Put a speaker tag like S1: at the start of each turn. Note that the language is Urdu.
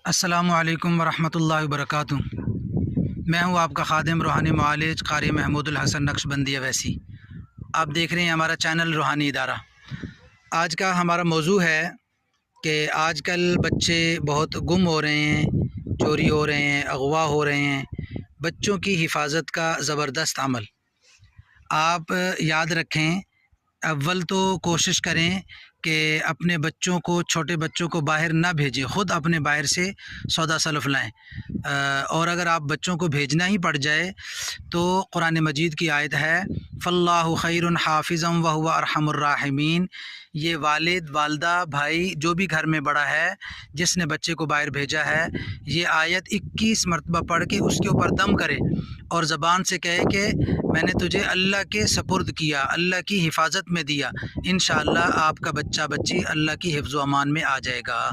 S1: السلام علیکم ورحمۃ اللہ وبرکاتہ۔ میں ہوں آپ کا خادم روحانی معالج قاری محمود الحسن نقشبندی اویسی۔ آپ دیکھ رہے ہیں ہمارا چینل روحانی ادارہ۔ آج کا ہمارا موضوع ہے کہ آج کل بچے بہت گم ہو رہے ہیں، چوری ہو رہے ہیں، اغوا ہو رہے ہیں۔ بچوں کی حفاظت کا زبردست عمل آپ یاد رکھیں۔ اول تو کوشش کریں کہ اپنے بچوں کو، چھوٹے بچوں کو باہر نہ بھیجیں، خود اپنے باہر سے سودا سلف لائیں۔ اور اگر آپ بچوں کو بھیجنا ہی پڑ جائے تو قرآن مجید کی آیت ہے فاللہ خیر حافظا وہو ارحم الراحمین۔ یہ والد، والدہ، بھائی، جو بھی گھر میں بڑا ہے جس نے بچے کو باہر بھیجا ہے، یہ آیت 21 مرتبہ پڑھ کے اس کے اوپر دم کرے اور زبان سے کہے کہ میں نے تجھے اللہ کے سپرد کیا، اللہ کی حفاظت میں دیا، انشاءاللہ آپ کا بچہ بچی اللہ کی حفظ و امان میں آ جائے گا۔